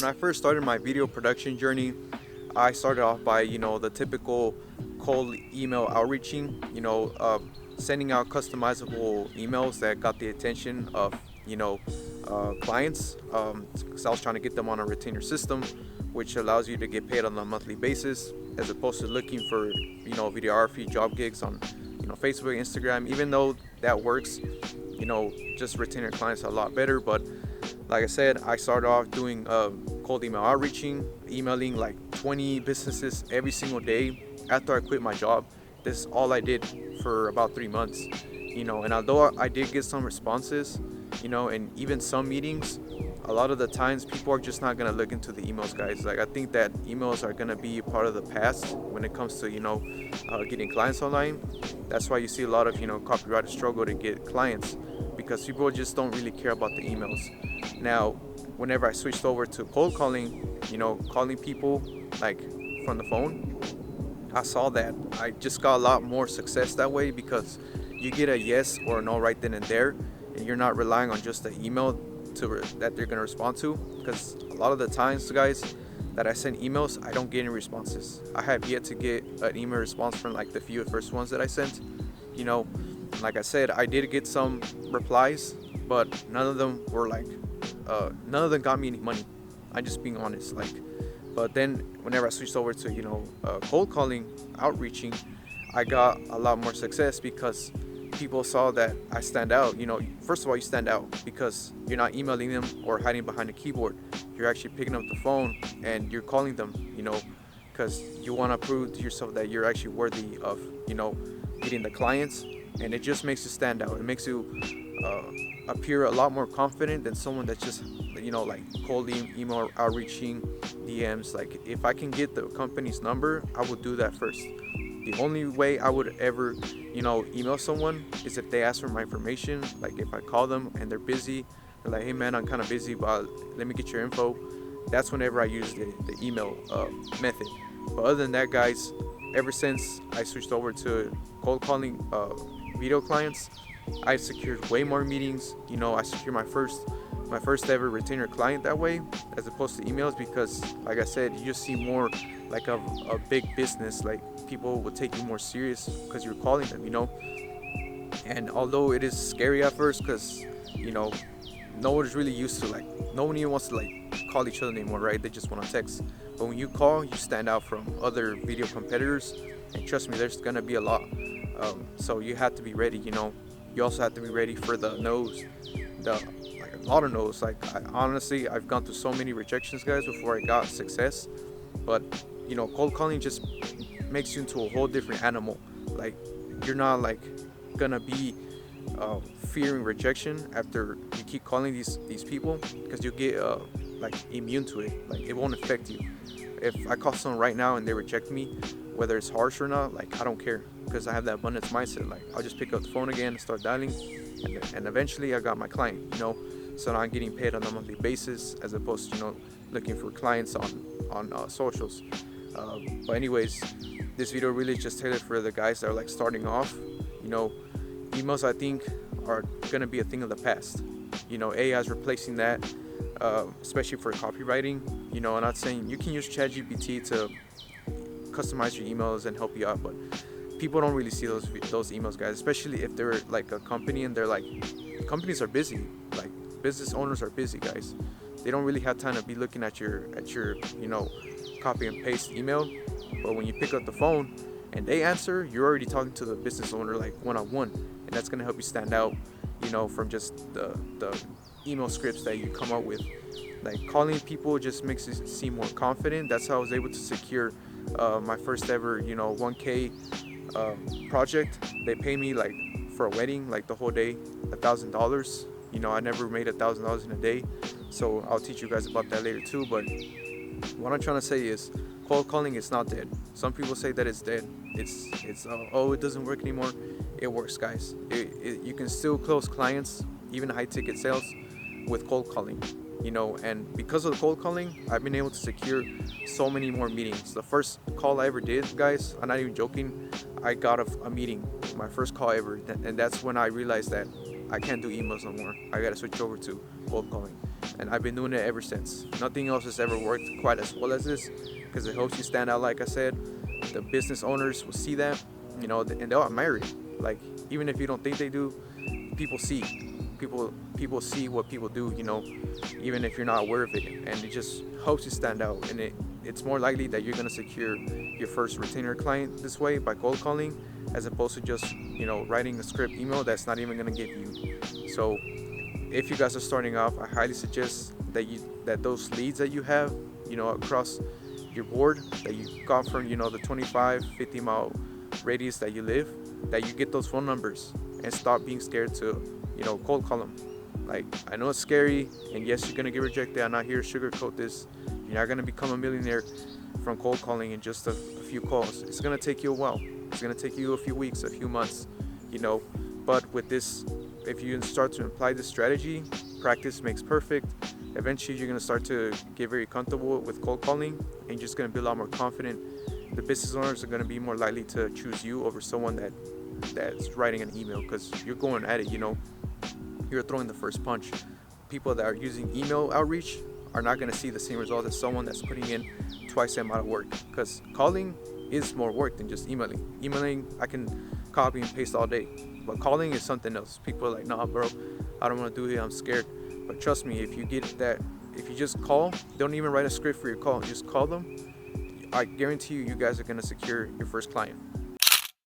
when I first started my video production journey, I started off by, the typical cold email outreaching, sending out customizable emails that got the attention of, clients. Because I was trying to get them on a retainer system, which allows you to get paid on a monthly basis, as opposed to looking for, videography job gigs on, Facebook, Instagram. Even though that works, just retainer clients are a lot better. But like I said, I started off doing cold email outreaching, emailing like 20 businesses every single day after I quit my job. This is all I did for about 3 months, and although I did get some responses, and even some meetings, a lot of the times people are just not going to look into the emails, guys. Like, I think that emails are going to be a part of the past when it comes to, getting clients online. That's why you see a lot of, copywriters struggle to get clients, because people just don't really care about the emails. Now, whenever I switched over to cold calling, calling people like from the phone, I saw that I just got a lot more success that way, because you get a yes or a no right then and there, and you're not relying on just the email that they're gonna respond to. Because a lot of the times, guys, that I send emails, I don't get any responses. I have yet to get an email response from like the few first ones that I sent. Like I said, I did get some replies, but none of them were like, none of them got me any money. I'm just being honest. Like, but then whenever I switched over to cold calling, outreaching, I got a lot more success, because people saw that I stand out. First of all, you stand out because you're not emailing them or hiding behind a keyboard. You're actually picking up the phone and you're calling them, because you want to prove to yourself that you're actually worthy of, getting the clients. And it just makes you stand out. It makes you appear a lot more confident than someone that's just, like cold email outreaching, DMs. Like, if I can get the company's number, I would do that first. The only way I would ever, email someone is if they ask for my information. Like, if I call them and they're busy, they're like, hey man, I'm kind of busy, but let me get your info. That's whenever I use the email method. But other than that, guys, ever since I switched over to cold calling video clients, I secured way more meetings. I secured my first ever retainer client that way, as opposed to emails, because like I said, you just see more like a big business. Like, people will take you more serious because you're calling them, and although it is scary at first, because no one's really used to, like, no one even wants to like call each other anymore, right? They just want to text. But when you call, you stand out from other video competitors, and trust me, there's gonna be a lot. So you have to be ready. You also have to be ready for the no's, like a lot of no's. Like, honestly, I've gone through so many rejections, guys, before I got success. But cold calling just makes you into a whole different animal. Like, you're not like gonna be fearing rejection after you keep calling these people, because you get like immune to it. Like, it won't affect you. If I call someone right now and they reject me, whether it's harsh or not, like, I don't care, because I have that abundance mindset. Like, I'll just pick up the phone again and start dialing, and eventually I got my client. So now I'm getting paid on a monthly basis, as opposed to looking for clients on socials. But anyways, this video really is just tailored for the guys that are like starting off. Emails, I think, are gonna be a thing of the past. AI is replacing that, especially for copywriting. I'm not saying you can use ChatGPT to customize your emails and help you out, but people don't really see those emails, guys. Especially if they're like a company and they're like, companies are busy. Like, business owners are busy, guys. They don't really have time to be looking at your copy and paste email. But when you pick up the phone and they answer, you're already talking to the business owner like one-on-one, and that's gonna help you stand out, from just the email scripts that you come up with. Like, calling people just makes you seem more confident. That's how I was able to secure my first ever 1K project. They pay me like for a wedding, like the whole day, $1,000. I never made $1,000 in a day, so I'll teach you guys about that later too. But what I'm trying to say is, cold calling is not dead. Some people say that it's dead. It's oh, it doesn't work anymore. It works, guys. You can still close clients, even high ticket sales, with cold calling. And because of the cold calling, I've been able to secure so many more meetings. The first call I ever did, guys, I'm not even joking, I got a meeting, my first call ever, and that's when I realized that I can't do emails no more. I gotta switch over to cold calling. and I've been doing it ever since. Nothing else has ever worked quite as well as this, because it helps you stand out. Like I said, the business owners will see that, and they'll admire it. Like, even if you don't think they do, people see. People see what people do, even if you're not aware of it, and it just helps you stand out. And it's more likely that you're gonna secure your first retainer client this way by cold calling, as opposed to just writing a script email that's not even gonna get you. So if you guys are starting off, I highly suggest that those leads that you have, across your board, that you got from the 25-50 mile radius that you live, that you get those phone numbers and stop being scared to cold call them. Like, I know it's scary, and yes, you're gonna get rejected. I'm not here to sugarcoat this. You're not gonna become a millionaire from cold calling in just a few calls. It's gonna take you a while. It's gonna take you a few weeks, a few months, but with this, if you start to apply this strategy, practice makes perfect. Eventually you're gonna start to get very comfortable with cold calling, and you're just gonna be a lot more confident. The business owners are gonna be more likely to choose you over someone that's writing an email, because you're going at it. You're throwing the first punch. People that are using email outreach are not going to see the same result as someone that's putting in twice the amount of work, because calling is more work than just emailing. I can copy and paste all day, but calling is something else. People are like, nah bro, I don't want to do it, I'm scared. But trust me, if you just call, don't even write a script for your call, just call them. I guarantee you guys are going to secure your first client.